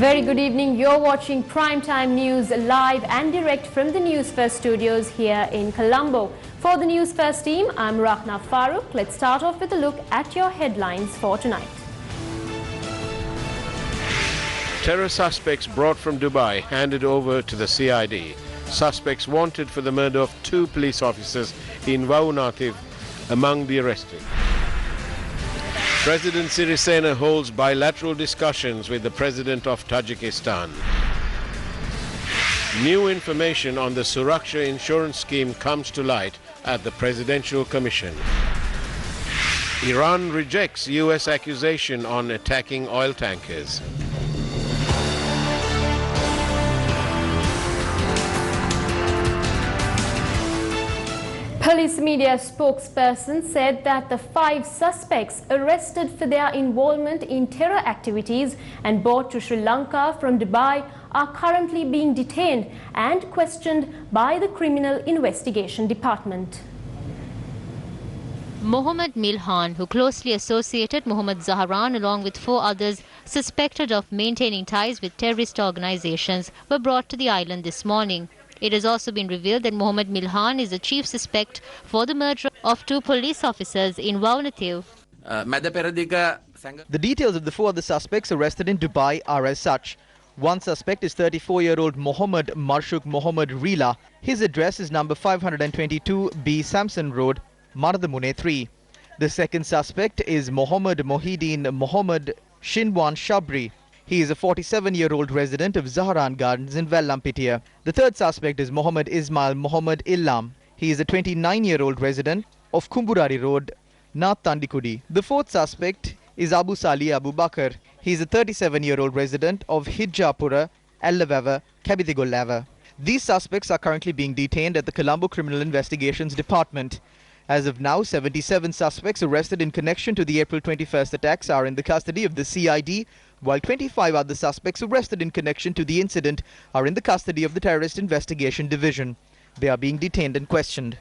Very good evening. You're watching Primetime News live and direct from the Newsfirst studios here in Colombo. For the Newsfirst team, I'm Rahna Farooq. Let's start off with a look at your headlines for tonight. Terror suspects brought from Dubai handed over to the CID. Suspects wanted for the murder of 2 police officers in Vaunathiv among the arrested. President Sirisena holds bilateral discussions with the President of Tajikistan. New information on the Suraksha insurance scheme comes to light at the Presidential Commission. Iran rejects US accusation on attacking oil tankers. Police media spokesperson said that the 5 suspects arrested for their involvement in terror activities and brought to Sri Lanka from Dubai are currently being detained and questioned by the Criminal Investigation Department. Mohammed Milhan, who closely associated Mohammed Zaharan along with 4 others suspected of maintaining ties with terrorist organizations, were brought to the island this morning. It has also been revealed that Mohammed Milhan is the chief suspect for the murder of 2 police officers in Vaunathiv. The details of the 4 other suspects arrested in Dubai are as such. One suspect is 34-year-old Mohammed Marshuk Mohammed Rila. His address is number 522B Samson Road, Mardamune 3. The second suspect is Mohammed Mohideen Mohammed Shinwan Shabri. He is a 47-year-old resident of Zaharan Gardens in Vellampitiya. The third suspect is Mohammed Ismail Mohammed Illam. He is a 29-year-old resident of Kumburari Road, Nath Tandikudi. The fourth suspect is Abu Sali Abu Bakr. He is a 37-year-old resident of Hijjapura, Ellavava, Kabidigolava. These suspects are currently being detained at the Colombo Criminal Investigations Department. As of now, 77 suspects arrested in connection to the April 21st attacks are in the custody of the CID, while 25 other suspects arrested in connection to the incident are in the custody of the Terrorist Investigation Division. They are being detained and questioned.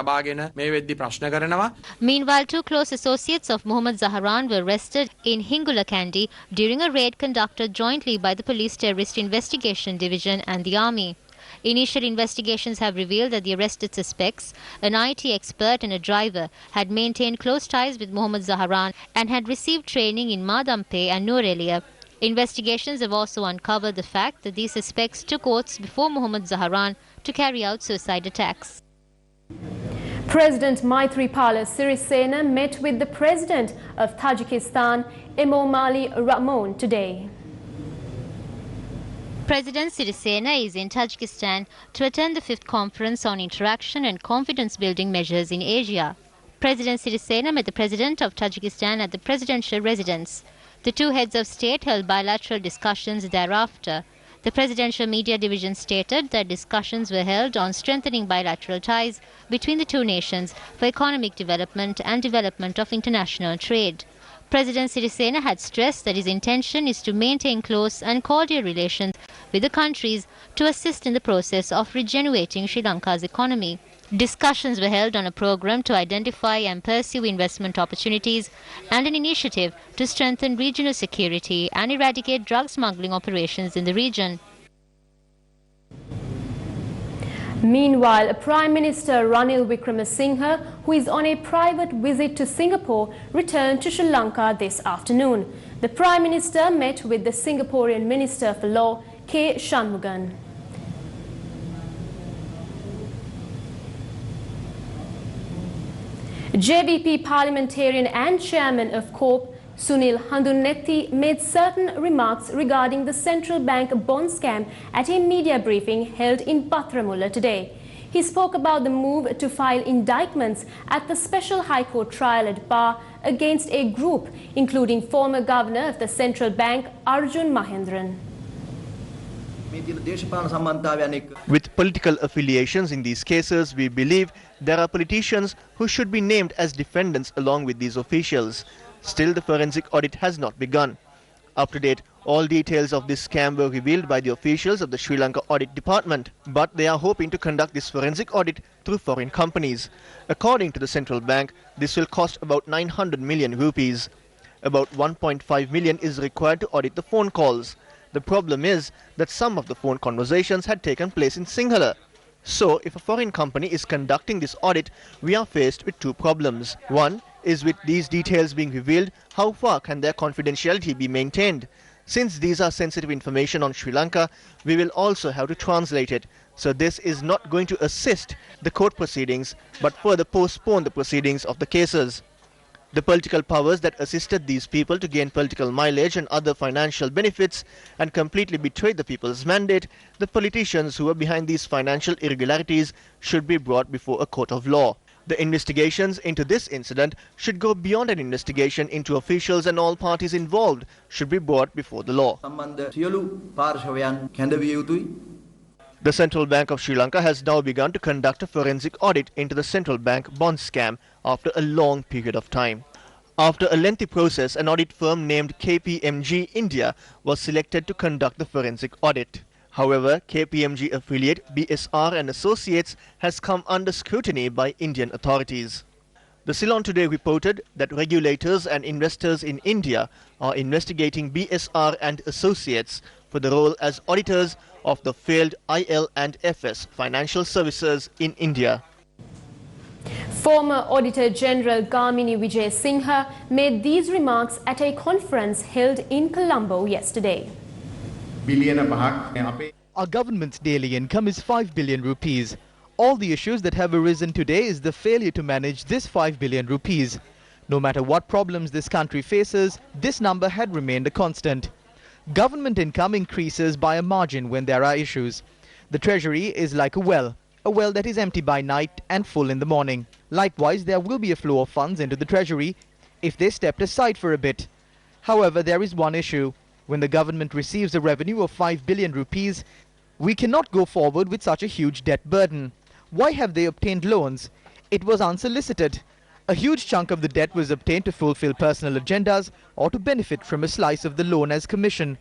Meanwhile, 2 close associates of Mohammed Zaharan were arrested in Hingulakandi during a raid conducted jointly by the Police Terrorist Investigation Division and the Army. Initial investigations have revealed that the arrested suspects, an IT expert and a driver, had maintained close ties with Mohammed Zaharan and had received training in Madampe and Norelia. Investigations have also uncovered the fact that these suspects took oaths before Mohammed Zaharan to carry out suicide attacks. President Maithripala Sirisena met with the President of Tajikistan, Emomali Rahmon, today. President Sirisena is in Tajikistan to attend the 5th Conference on Interaction and Confidence-Building Measures in Asia. President Sirisena met the President of Tajikistan at the presidential residence. The 2 heads of state held bilateral discussions thereafter. The Presidential Media Division stated that discussions were held on strengthening bilateral ties between the 2 nations for economic development and development of international trade. President Sirisena had stressed that his intention is to maintain close and cordial relations with the countries to assist in the process of regenerating Sri Lanka's economy. Discussions were held on a program to identify and pursue investment opportunities and an initiative to strengthen regional security and eradicate drug smuggling operations in the region. Meanwhile, Prime Minister Ranil Wickremesinghe, who is on a private visit to Singapore, returned to Sri Lanka this afternoon. The Prime Minister met with the Singaporean Minister for Law, K. Shanmugan. JVP parliamentarian and chairman of CORP, Sunil Handunethi, made certain remarks regarding the central bank bond scam at a media briefing held in Maithripala today. He spoke about the move to file indictments at the Special High Court trial at Bar against a group, including former governor of the central bank, Arjun Mahendran. With political affiliations in these cases, we believe there are politicians who should be named as defendants along with these officials. Still, the forensic audit has not begun. Up to date, all details of this scam were revealed by the officials of the Sri Lanka Audit Department, but they are hoping to conduct this forensic audit through foreign companies. According to the central bank, this will cost about 900 million rupees. About 1.5 million is required to audit the phone calls. The problem is that some of the phone conversations had taken place in Sinhala. So, if a foreign company is conducting this audit, we are faced with two problems. One is, with these details being revealed, how far can their confidentiality be maintained? Since these are sensitive information on Sri Lanka, we will also have to translate it. So this is not going to assist the court proceedings, but further postpone the proceedings of the cases. The political powers that assisted these people to gain political mileage and other financial benefits and completely betrayed the people's mandate, the politicians who were behind these financial irregularities, should be brought before a court of law. The investigations into this incident should go beyond an investigation into officials, and all parties involved should be brought before the law. The Central Bank of Sri Lanka has now begun to conduct a forensic audit into the central bank bond scam after a long period of time. After a lengthy process, an audit firm named KPMG India was selected to conduct the forensic audit. However, KPMG affiliate BSR and Associates has come under scrutiny by Indian authorities. The Ceylon today reported that regulators and investors in India are investigating BSR and Associates for the role as auditors of the failed IL&FS financial services in India. Former Auditor General Gamini Vijay Singha made these remarks at a conference held in Colombo yesterday. Our government's daily income is 5 billion rupees. All the issues that have arisen today is the failure to manage this 5 billion rupees. No matter what problems this country faces, this number had remained a constant. Government income increases by a margin when there are issues. The treasury is like a well that is empty by night and full in the morning. Likewise, there will be a flow of funds into the treasury if they stepped aside for a bit. However, there is one issue. When the government receives a revenue of 5 billion rupees, we cannot go forward with such a huge debt burden. Why have they obtained loans? It was unsolicited. A huge chunk of the debt was obtained to fulfill personal agendas or to benefit from a slice of the loan as commission.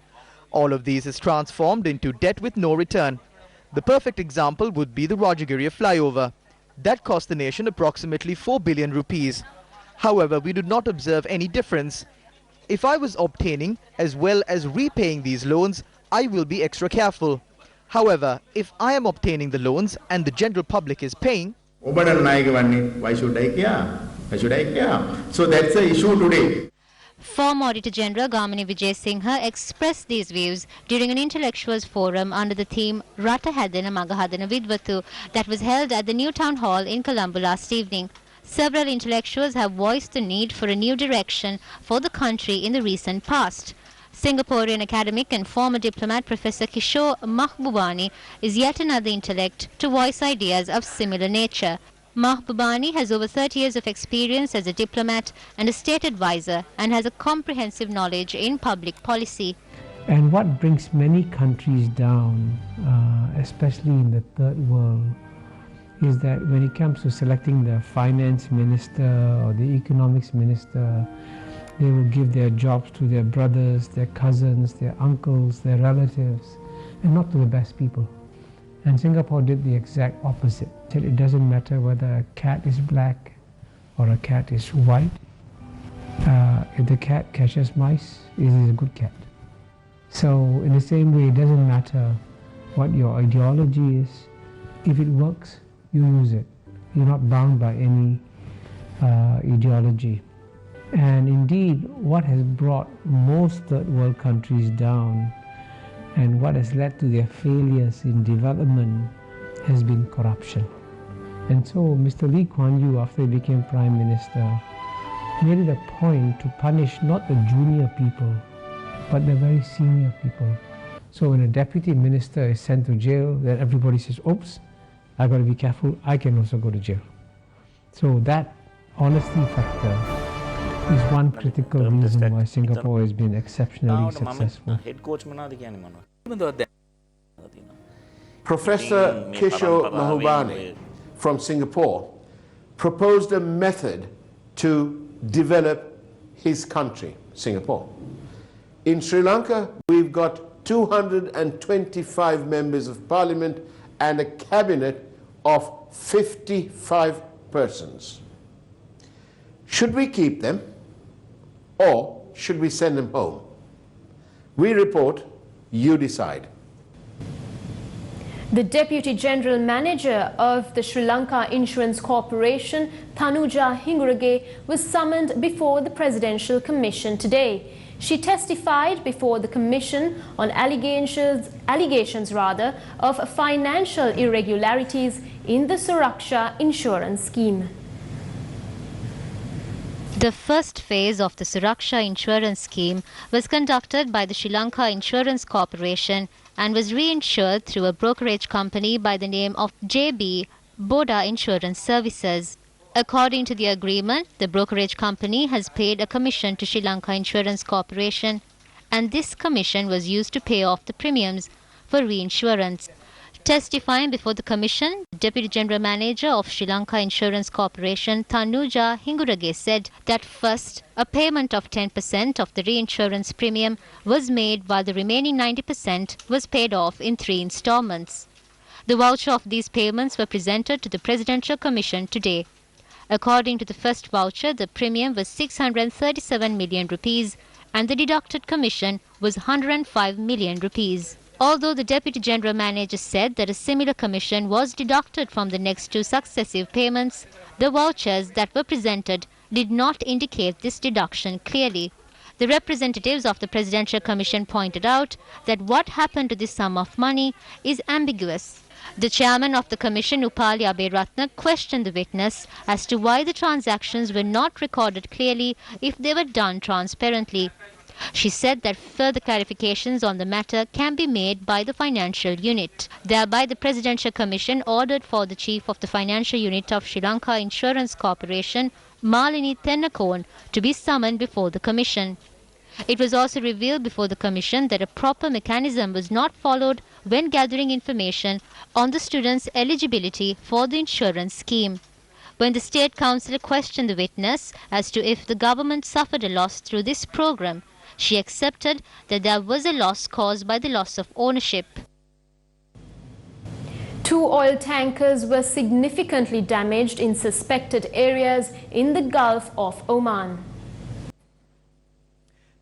All of these is transformed into debt with no return. The perfect example would be the Rajagiriya flyover. That cost the nation approximately 4 billion rupees. However, we did not observe any difference. If I was obtaining as well as repaying these loans, I will be extra careful. However, if I am obtaining the loans and the general public is paying, why should I care? Why should I care? So that's the issue today. Former Auditor General Gamini Vijay Singha expressed these views during an intellectuals forum under the theme Rata Hadana Magahadana Vidvatu that was held at the New Town Hall in Colombo last evening. Several intellectuals have voiced the need for a new direction for the country in the recent past. Singaporean academic and former diplomat Professor Kishore Mahbubani is yet another intellect to voice ideas of similar nature. Mahbubani has over 30 years of experience as a diplomat and a state advisor and has a comprehensive knowledge in public policy. And what brings many countries down, especially in the third world, is that when it comes to selecting the finance minister or the economics minister, they will give their jobs to their brothers, their cousins, their uncles, their relatives, and not to the best people. And Singapore did the exact opposite. It doesn't matter whether a cat is black or a cat is white. If the cat catches mice, it is a good cat. So in the same way, it doesn't matter what your ideology is. If it works, you use it. You're not bound by any ideology. And indeed, what has brought most third world countries down and what has led to their failures in development has been corruption. And so Mr. Lee Kuan Yew, after he became Prime Minister, made it a point to punish not the junior people, but the very senior people. So when a deputy minister is sent to jail, then everybody says, oops, I've got to be careful, I can also go to jail. So that honesty factor is one critical reason why Singapore has been exceptionally successful. Professor Kishore Mahbubani from Singapore proposed a method to develop his country, Singapore. In Sri Lanka, we've got 225 members of parliament and a cabinet of 55 persons. Should we keep them or should we send them home? We report You decide. The Deputy General Manager of the Sri Lanka Insurance Corporation, Tanuja Hingurage, was summoned before the Presidential Commission today. She testified before the Commission on allegations of financial irregularities in the Suraksha insurance scheme. The first phase of the Suraksha insurance scheme was conducted by the Sri Lanka Insurance Corporation and was reinsured through a brokerage company by the name of JB Boda Insurance Services. According to the agreement, the brokerage company has paid a commission to Sri Lanka Insurance Corporation, and this commission was used to pay off the premiums for reinsurance. Testifying before the commission, Deputy General Manager of Sri Lanka Insurance Corporation, Tanuja Hingurage, said that first, a payment of 10% of the reinsurance premium was made while the remaining 90% was paid off in 3 installments. The voucher of these payments were presented to the Presidential Commission today. According to the first voucher, the premium was 637 million rupees and the deducted commission was 105 million rupees. Although the Deputy General Manager said that a similar commission was deducted from the next 2 successive payments, the vouchers that were presented did not indicate this deduction clearly. The representatives of the Presidential Commission pointed out that what happened to this sum of money is ambiguous. The chairman of the commission, Upali Aberatna, questioned the witness as to why the transactions were not recorded clearly if they were done transparently. She said that further clarifications on the matter can be made by the financial unit. Thereby, the Presidential Commission ordered for the chief of the financial unit of Sri Lanka Insurance Corporation, Malini Tennakon, to be summoned before the commission. It was also revealed before the commission that a proper mechanism was not followed when gathering information on the students' eligibility for the insurance scheme. When the State Council questioned the witness as to if the government suffered a loss through this program, she accepted that there was a loss caused by the loss of ownership. 2 oil tankers were significantly damaged in suspected areas in the Gulf of Oman.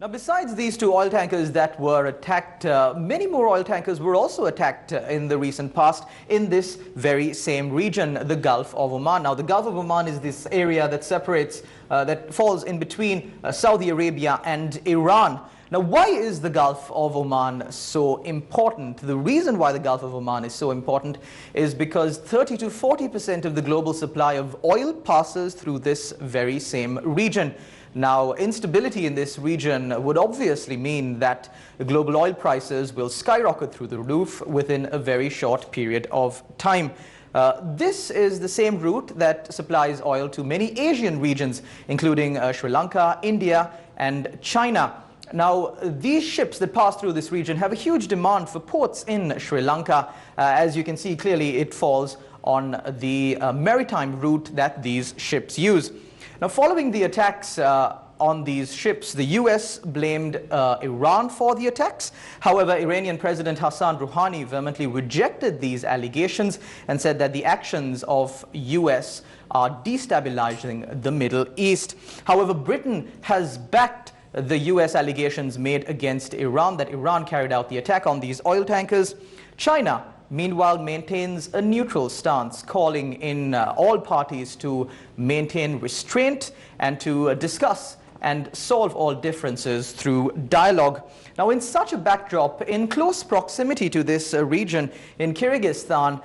Now, besides these 2 oil tankers that were attacked, many more oil tankers were also attacked in the recent past in this very same region, the Gulf of Oman. Now, the Gulf of Oman is this area that separates, that falls in between Saudi Arabia and Iran. Now, why is the Gulf of Oman so important? The reason why the Gulf of Oman is so important is because 30 to 40% of the global supply of oil passes through this very same region. Now, instability in this region would obviously mean that global oil prices will skyrocket through the roof within a very short period of time. This is the same route that supplies oil to many Asian regions, including Sri Lanka, India, and China. Now, these ships that pass through this region have a huge demand for ports in Sri Lanka. As you can see clearly, it falls on the maritime route that these ships use. Now, following the attacks on these ships, the US blamed Iran for the attacks. However, Iranian President Hassan Rouhani vehemently rejected these allegations and said that the actions of US are destabilizing the Middle East. However, Britain has backed the US allegations made against Iran that Iran carried out the attack on these oil tankers. China, meanwhile, maintains a neutral stance, calling in all parties to maintain restraint and to discuss and solve all differences through dialogue. Now, in such a backdrop, in close proximity to this region, in Kyrgyzstan,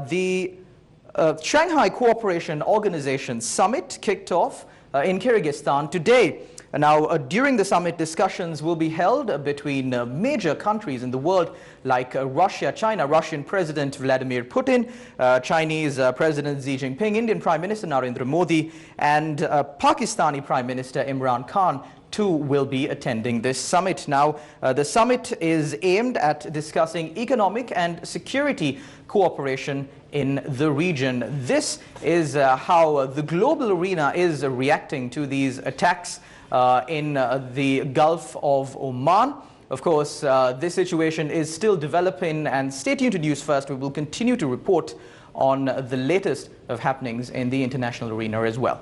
the Shanghai Cooperation Organization Summit kicked off in Kyrgyzstan today. Now, during the summit, discussions will be held between major countries in the world like Russia, China, Russian President Vladimir Putin, Chinese President Xi Jinping, Indian Prime Minister Narendra Modi, and Pakistani Prime Minister Imran Khan too will be attending this summit. Now, the summit is aimed at discussing economic and security cooperation in the region. This is how the global arena is reacting to these attacks in the Gulf of Oman. Of course, this situation is still developing, and stay tuned to News First. We will continue to report on the latest of happenings in the international arena as well.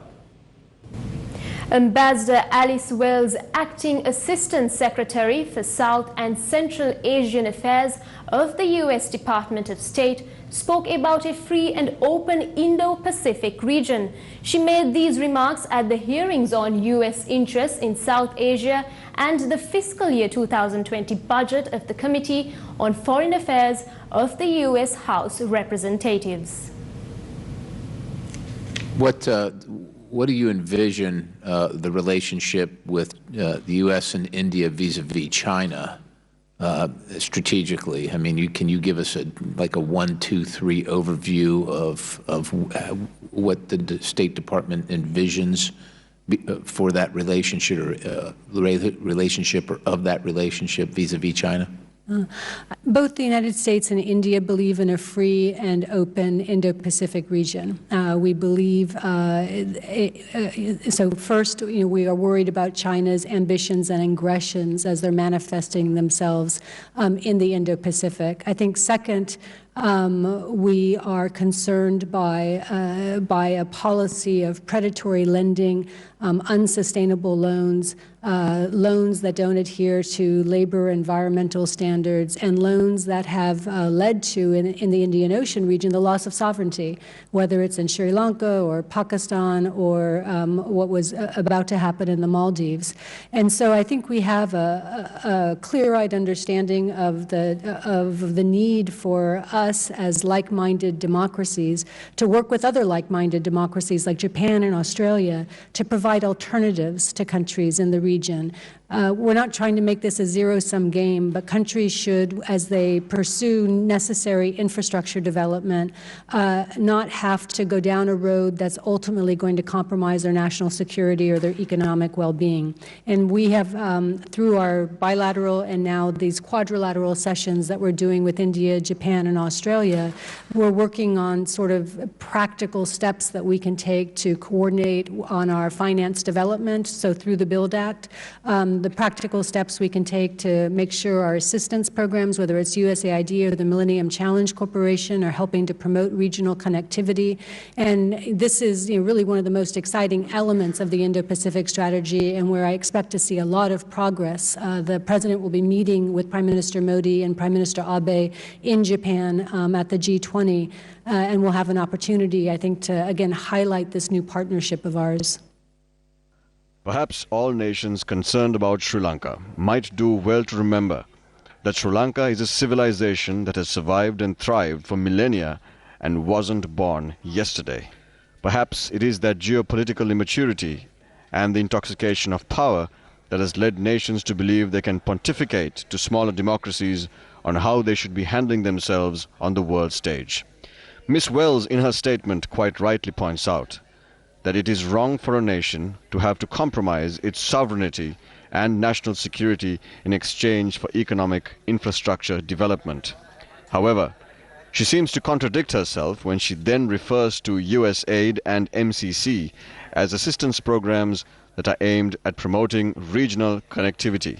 Ambassador Alice Wells, Acting Assistant Secretary for South and Central Asian Affairs of the US Department of State, spoke about a free and open Indo-Pacific region. She made these remarks at the hearings on US interests in South Asia and the fiscal year 2020 budget of the Committee on Foreign Affairs of the US House of Representatives. What do you envision the relationship with the U.S. and India vis-a-vis China strategically? I mean, can you give us like a 1, 2, 3 overview of what the State Department envisions for that relationship or of that relationship vis-a-vis China? Both the United States and India believe in a free and open Indo-Pacific region. We believe, so first, we are worried about China's ambitions and aggressions as they're manifesting themselves in the Indo-Pacific. I think second, we are concerned by a policy of predatory lending, unsustainable loans, loans that don't adhere to labor environmental standards, and loans that have led to, in the Indian Ocean region, the loss of sovereignty, whether it's in Sri Lanka or Pakistan or what was about to happen in the Maldives. And so I think we have a clear-eyed understanding of the need for us as like-minded democracies to work with other like-minded democracies like Japan and Australia to provide alternatives to countries in the region. We're not trying to make this a zero-sum game, but countries should, as they pursue necessary infrastructure development, not have to go down a road that's ultimately going to compromise their national security or their economic well-being. And we have, through our bilateral and now these quadrilateral sessions that we're doing with India, Japan, and Australia, we're working on sort of practical steps that we can take to coordinate on our finance development, so through the BUILD Act, the practical steps we can take to make sure our assistance programs, whether it's USAID or the Millennium Challenge Corporation, are helping to promote regional connectivity. And this is really one of the most exciting elements of the Indo-Pacific strategy, and where I expect to see a lot of progress. The President will be meeting with Prime Minister Modi and Prime Minister Abe in Japan at the G20, and we'll have an opportunity, I think, to again highlight this new partnership of ours. Perhaps all nations concerned about Sri Lanka might do well to remember that Sri Lanka is a civilization that has survived and thrived for millennia and wasn't born yesterday. Perhaps it is that geopolitical immaturity and the intoxication of power that has led nations to believe they can pontificate to smaller democracies on how they should be handling themselves on the world stage. Ms. Wells, in her statement, quite rightly points out that it is wrong for a nation to have to compromise its sovereignty and national security in exchange for economic infrastructure development. However, she seems to contradict herself when she then refers to USAID and MCC as assistance programs that are aimed at promoting regional connectivity.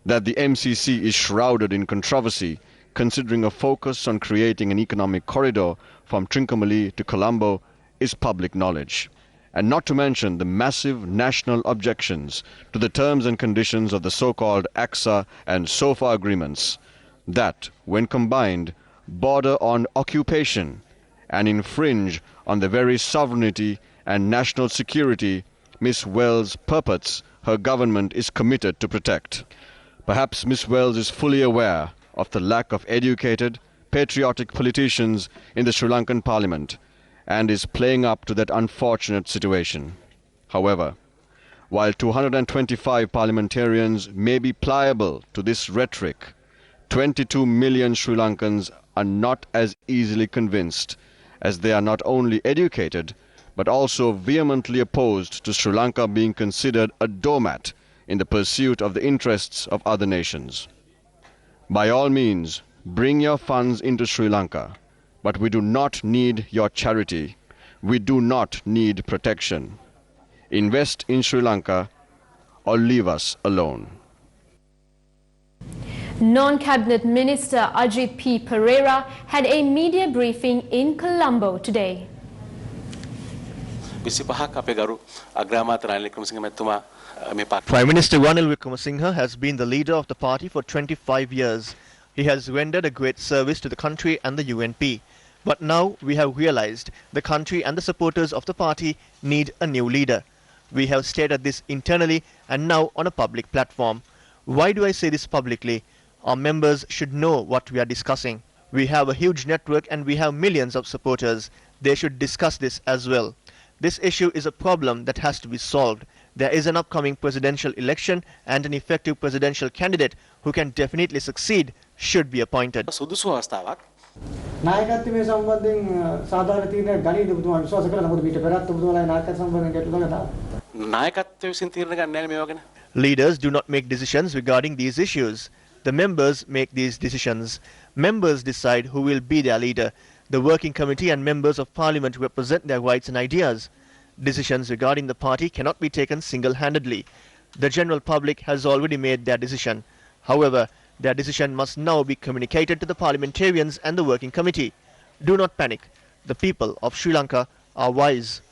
That the MCC is shrouded in controversy, considering a focus on creating an economic corridor from Trincomalee to Colombo, is public knowledge. And not to mention the massive national objections to the terms and conditions of the so-called AXA and SOFA agreements that, when combined, border on occupation and infringe on the very sovereignty and national security Ms. Wells purports her government is committed to protect. Perhaps Ms. Wells is fully aware of the lack of educated, patriotic politicians in the Sri Lankan parliament, and is playing up to that unfortunate situation. However, while 225 parliamentarians may be pliable to this rhetoric, 22 million Sri Lankans are not as easily convinced, as they are not only educated, but also vehemently opposed to Sri Lanka being considered a doormat in the pursuit of the interests of other nations. By all means, bring your funds into Sri Lanka, but we do not need your charity. We do not need protection. Invest in Sri Lanka or leave us alone. Non-Cabinet Minister Ajit P. Pereira had a media briefing in Colombo today. Prime Minister Ranil Wickremesinghe has been the leader of the party for 25 years. He has rendered a great service to the country and the UNP. But now we have realized the country and the supporters of the party need a new leader. We have stated this internally and now on a public platform. Why do I say this publicly? Our members should know what we are discussing. We have a huge network and we have millions of supporters. They should discuss this as well. This issue is a problem that has to be solved. There is an upcoming presidential election and an effective presidential candidate who can definitely succeed should be appointed. නායකත්වයේ සම්බන්ධයෙන් සාධාරණ තීරණයක් ගනීද ඔබතුමා විශ්වාස කරලා නමුත් ඊට පෙරත් ඔබතුමාලා නායකත්ව සම්බන්ධයෙන් ගැටලු ගන්නවා. නායකත්වයේ විසින් තීරණ ගන්න නැහැ මේව ගැන. Leaders do not make decisions regarding these issues. The members make these decisions. Members decide who will be their leader. The working committee and members of parliament represent their rights and ideas. Decisions regarding the party cannot be taken single-handedly. The general public has already made their decision. However, their decision must now be communicated to the parliamentarians and the working committee. Do not panic. The people of Sri Lanka are wise.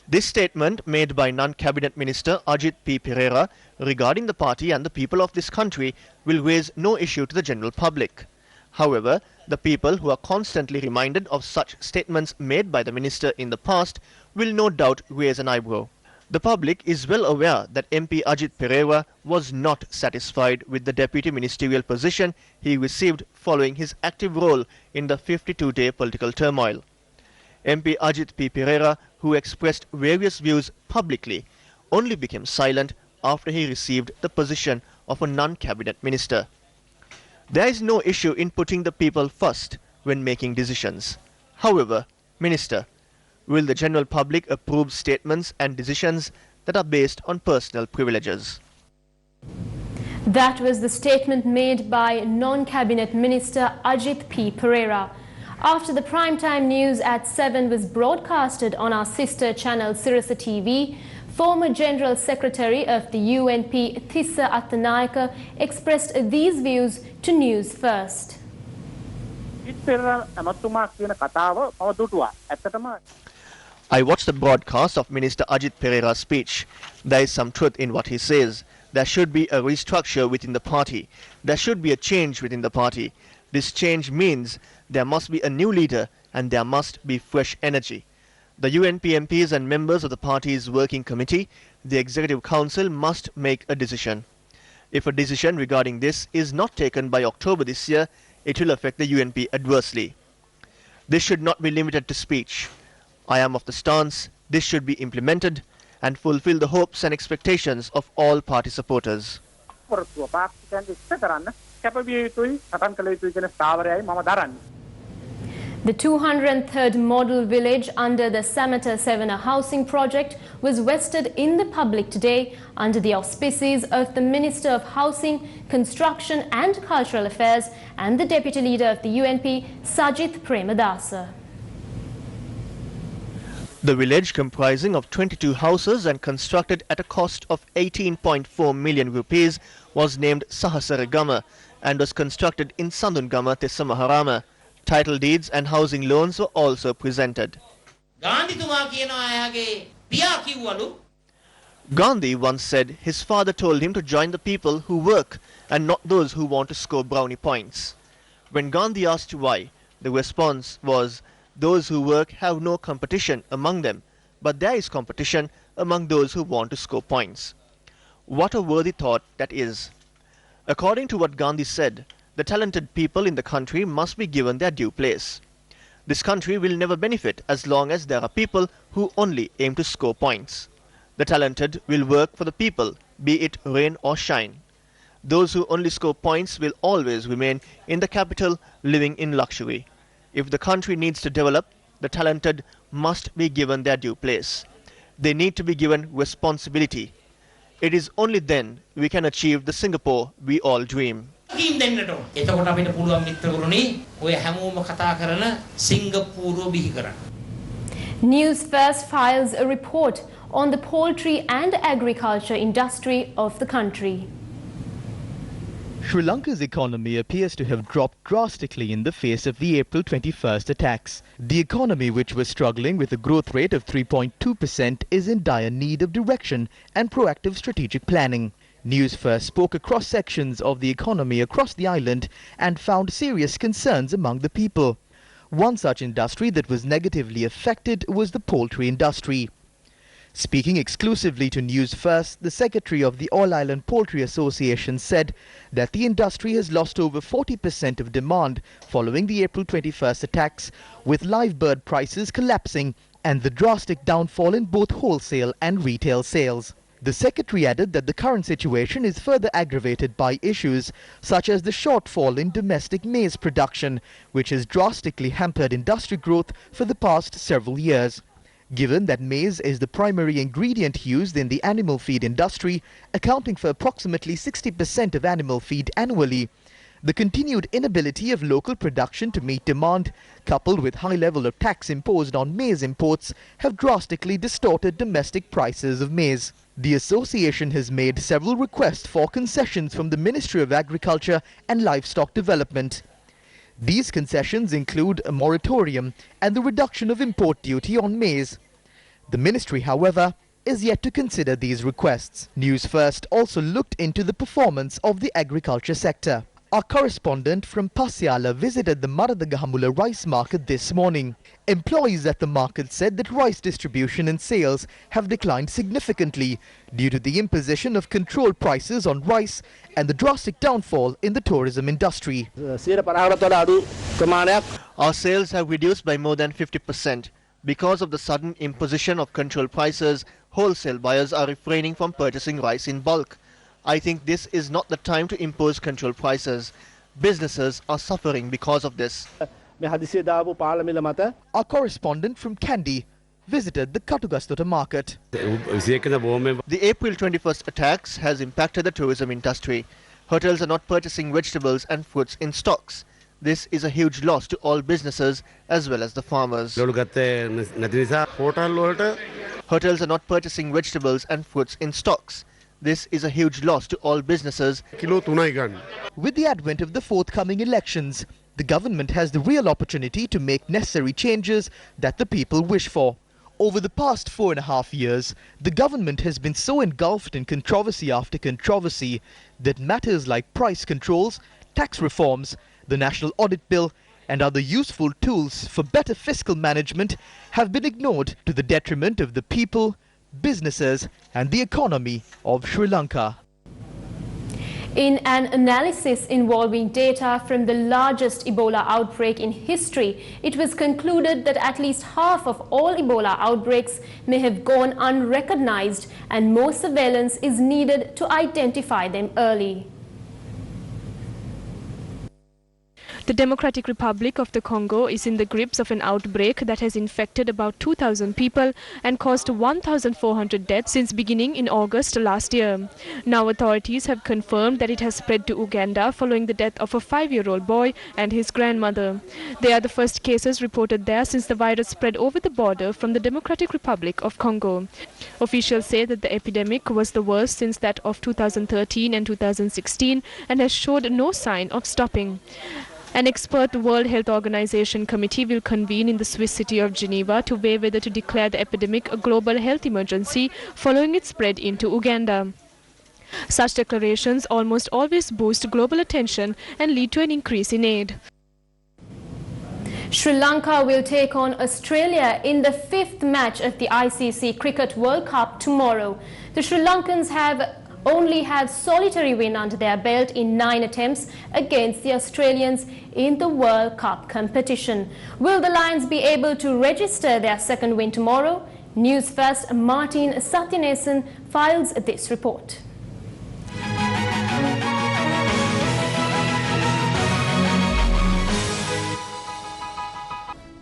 This statement made by non-cabinet minister Ajit P. Pereira regarding the party and the people of this country will raise no issue to the general public. However, the people who are constantly reminded of such statements made by the minister in the past will no doubt raise an eyebrow. The public is well aware that MP Ajit Pereira was not satisfied with the deputy ministerial position he received following his active role in the 52-day political turmoil. MP Ajit P. Pereira, who expressed various views publicly, only became silent after he received the position of a non-cabinet minister. There is no issue in putting the people first when making decisions. However, Minister, will the general public approve statements and decisions that are based on personal privileges? That was the statement made by non-cabinet minister Ajit P. Pereira. After the primetime news at 7 was broadcasted on our sister channel Sirasa TV, former General Secretary of the UNP Thissa Attanayaka expressed these views to Newsfirst. I watched the broadcast of Minister Ajit Pereira's speech. There is some truth in what he says. There should be a restructure within the party. There should be a change within the party. This change means there must be a new leader and there must be fresh energy. The UNP MPs and members of the party's working committee, the Executive Council must make a decision. If a decision regarding this is not taken by October this year, it will affect the UNP adversely. This should not be limited to speech. I am of the stance this should be implemented and fulfill the hopes and expectations of all party supporters. The 203rd model village under the Samata Sevana housing project was vested in the public today under the auspices of the Minister of Housing, Construction and Cultural Affairs and the Deputy Leader of the UNP, Sajith Premadasa. The village, comprising of 22 houses and constructed at a cost of 18.4 million rupees, was named Sahasaragama and was constructed in Sandungama, Tessamaharama. Title deeds and housing loans were also presented. Gandhi once said his father told him to join the people who work and not those who want to score brownie points. When Gandhi asked why, the response was, those who work have no competition among them, but there is competition among those who want to score points. What a worthy thought that is. According to what Gandhi said, the talented people in the country must be given their due place. This country will never benefit as long as there are people who only aim to score points. The talented will work for the people, be it rain or shine. Those who only score points will always remain in the capital living in luxury. If the country needs to develop, the talented must be given their due place. They need to be given responsibility. It is only then we can achieve the Singapore we all dream. Newsfirst files a report on the poultry and agriculture industry of the country. Sri Lanka's economy appears to have dropped drastically in the face of the April 21st attacks. The economy, which was struggling with a growth rate of 3.2%, is in dire need of direction and proactive strategic planning. Newsfirst spoke across sections of the economy across the island and found serious concerns among the people. One such industry that was negatively affected was the poultry industry. Speaking exclusively to Newsfirst, the secretary of the All-Island Poultry Association said that the industry has lost over 40% of demand following the April 21st attacks, with live bird prices collapsing and the drastic downfall in both wholesale and retail sales. The secretary added that the current situation is further aggravated by issues such as the shortfall in domestic maize production, which has drastically hampered industry growth for the past several years. Given that maize is the primary ingredient used in the animal feed industry, accounting for approximately 60% of animal feed annually, the continued inability of local production to meet demand, coupled with high level of tax imposed on maize imports, have drastically distorted domestic prices of maize. The association has made several requests for concessions from the Ministry of Agriculture and Livestock Development. These concessions include a moratorium and the reduction of import duty on maize. The ministry, however, is yet to consider these requests. Newsfirst also looked into the performance of the agriculture sector. Our correspondent from Pasiala visited the Maradagahamula rice market this morning. Employees at the market said that rice distribution and sales have declined significantly due to the imposition of controlled prices on rice and the drastic downfall in the tourism industry. Our sales have reduced by more than 50%. Because of the sudden imposition of controlled prices, wholesale buyers are refraining from purchasing rice in bulk. I think this is not the time to impose controlled prices. Businesses are suffering because of this. Our correspondent from Kandy visited the Katugastota market. The April 21st attacks has impacted the tourism industry. Hotels are not purchasing vegetables and fruits in stocks. This is a huge loss to all businesses as well as the farmers. Hotels are not purchasing vegetables and fruits in stocks. This is a huge loss to all businesses. With the advent of the forthcoming elections, the government has the real opportunity to make necessary changes that the people wish for. Over the past 4.5 years, the government has been so engulfed in controversy after controversy that matters like price controls, tax reforms, the National Audit Bill and other useful tools for better fiscal management have been ignored to the detriment of the people, businesses and the economy of Sri Lanka. In an analysis involving data from the largest Ebola outbreak in history, it was concluded that at least half of all Ebola outbreaks may have gone unrecognized and more surveillance is needed to identify them early. The Democratic Republic of the Congo is in the grips of an outbreak that has infected about 2,000 people and caused 1,400 deaths since beginning in August last year. Now authorities have confirmed that it has spread to Uganda following the death of a 5-year-old boy and his grandmother. They are the first cases reported there since the virus spread over the border from the Democratic Republic of Congo. Officials say that the epidemic was the worst since that of 2013 and 2016 and has showed no sign of stopping. An expert World Health Organization committee will convene in the Swiss city of Geneva to weigh whether to declare the epidemic a global health emergency following its spread into Uganda. Such declarations almost always boost global attention and lead to an increase in aid. Sri Lanka will take on Australia in the 5th match of the ICC Cricket World Cup tomorrow. The Sri Lankans only have solitary win under their belt in 9 attempts against the Australians in the World Cup competition. Will the Lions be able to register their second win tomorrow? Newsfirst Martin Satyanesan files this report.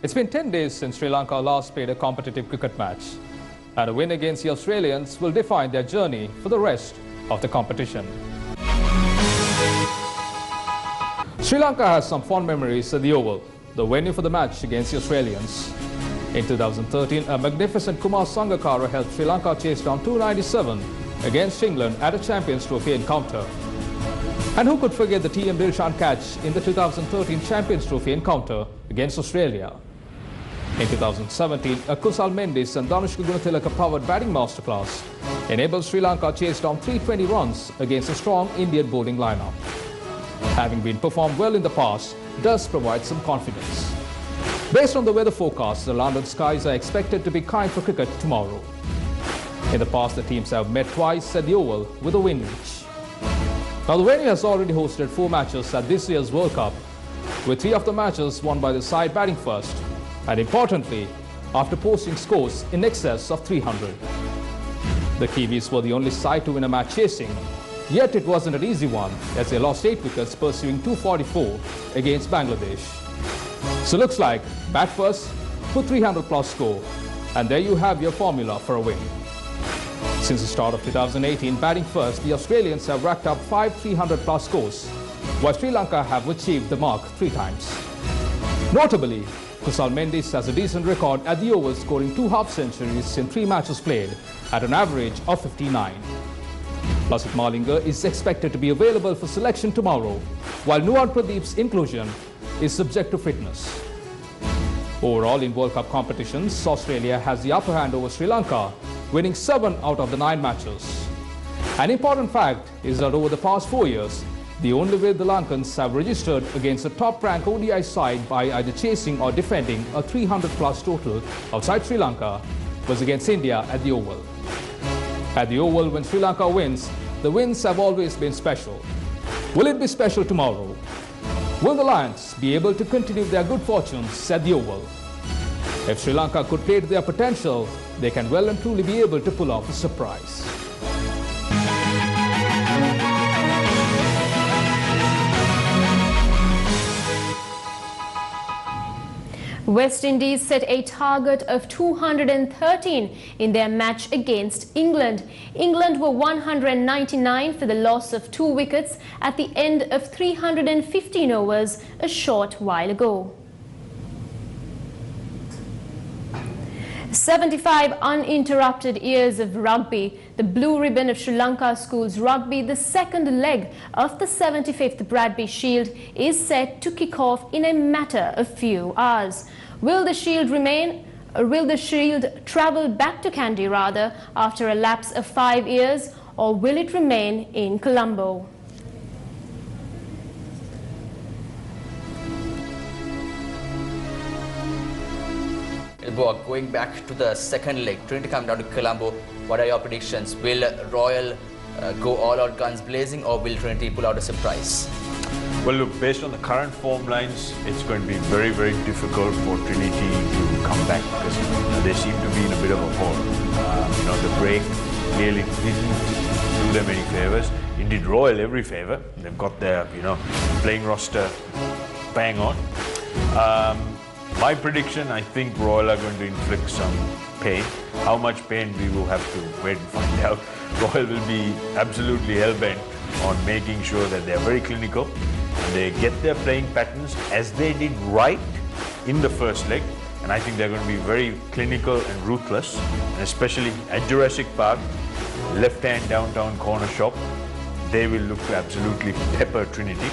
It's been 10 days since Sri Lanka last played a competitive cricket match, and a win against the Australians will define their journey for the rest of the competition. Sri Lanka has some fond memories at the Oval, the venue for the match against the Australians. In 2013, a magnificent Kumar Sangakkara helped Sri Lanka chase down 297 against England at a Champions Trophy encounter. And who could forget the TM Dilshan catch in the 2013 Champions Trophy encounter against Australia? In 2017, a Kusal Mendis and Danushka Gunathilaka powered batting masterclass enabled Sri Lanka chase down 320 runs against a strong Indian bowling lineup. Having been performed well in the past does provide some confidence. Based on the weather forecast, the London skies are expected to be kind for cricket tomorrow. In the past, the teams have met twice at the Oval with a win each. Now, the venue has already hosted 4 matches at this year's World Cup, with 3 of the matches won by the side batting first, and importantly, after posting scores in excess of 300. The Kiwis were the only side to win a match chasing, yet it wasn't an easy one as they lost 8 wickets pursuing 244 against Bangladesh. So looks like bat first, put 300 plus score, and there you have your formula for a win. Since the start of 2018, batting first, the Australians have racked up 5 300 plus scores, while Sri Lanka have achieved the mark 3 times. Notably, Kusal Mendis has a decent record at the Oval, scoring 2 half-centuries in 3 matches played at an average of 59. Lasith Malinga is expected to be available for selection tomorrow, while Nuwan Pradeep's inclusion is subject to fitness. Overall, in World Cup competitions, Australia has the upper hand over Sri Lanka, winning 7 out of the 9 matches. An important fact is that over the past 4 years, the only way the Lankans have registered against a top-ranked ODI side by either chasing or defending a 300-plus total outside Sri Lanka was against India at the Oval. At the Oval, when Sri Lanka wins, the wins have always been special. Will it be special tomorrow? Will the Lions be able to continue their good fortunes at the Oval? If Sri Lanka could play to their potential, they can well and truly be able to pull off a surprise. West Indies set a target of 213 in their match against England. England were 199 for the loss of 2 wickets at the end of 315 overs a short while ago. 75 uninterrupted years of rugby. The blue ribbon of Sri Lanka schools rugby, the second leg of the 75th Bradby Shield, is set to kick off in a matter of few hours. Will the Shield travel back to Kandy after a lapse of 5 years, or will it remain in Colombo? Going back to the second leg, Trinity coming down to Colombo, what are your predictions? Will Royal go all out guns blazing, or will Trinity pull out a surprise? Well, look, based on the current form lines, it's going to be very, very difficult for Trinity to come back because they seem to be in a bit of a hole. The break really didn't do them any favours. It did Royal every favour. They've got their, playing roster bang on. My prediction, I think Royal are going to inflict some pain. How much pain we will have to wait and find out. Royal will be absolutely hell-bent on making sure that they are very clinical and they get their playing patterns as they did right in the first leg. And I think they're going to be very clinical and ruthless, and especially at Jurassic Park, left-hand downtown corner shop, they will look to absolutely pepper Trinity.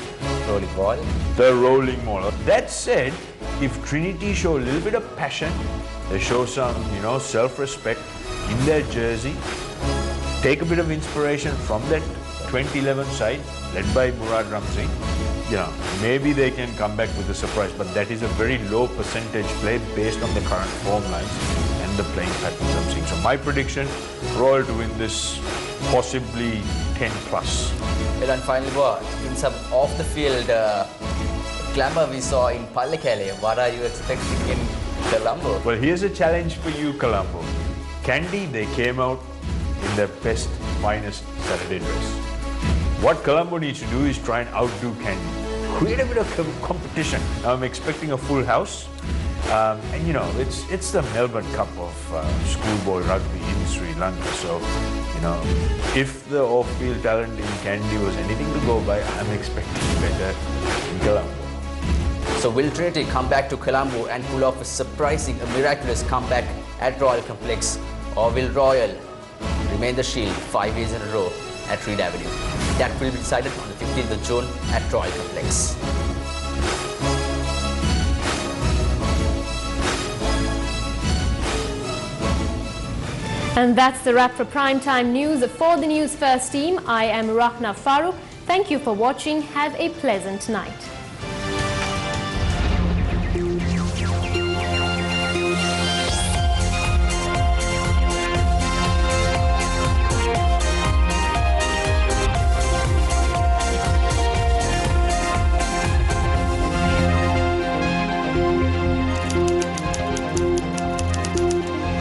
Rolling ball. The rolling ball. That said, if Trinity show a little bit of passion, they show some, self-respect in their jersey, take a bit of inspiration from that 2011 side led by Murad Ramsey, maybe they can come back with a surprise, but that is a very low percentage play based on the current form lines and the playing patterns I'm seeing. So my prediction, Royal to win this, possibly 10 plus. Well, and finally, in some off-the-field glamour we saw in Pallekele, what are you expecting in Colombo? Well, here's a challenge for you, Colombo. Kandy, they came out in their best, finest Saturday dress. What Colombo needs to do is try and outdo Kandy. Create a bit of competition. Now, I'm expecting a full house. It's the Melbourne Cup of schoolboy rugby in Sri Lanka. So, if the off-field talent in Kandy was anything to go by, I'm expecting better in Colombo. So will Trinity come back to Colombo and pull off a miraculous comeback at Royal Complex, or will Royal remain the Shield 5 years in a row? at Reed Avenue. That will be decided on the 15th of June at Royal Complex. And that's the wrap for Primetime News. For the News First team, I am Rahna Farooq. Thank you for watching. Have a pleasant night.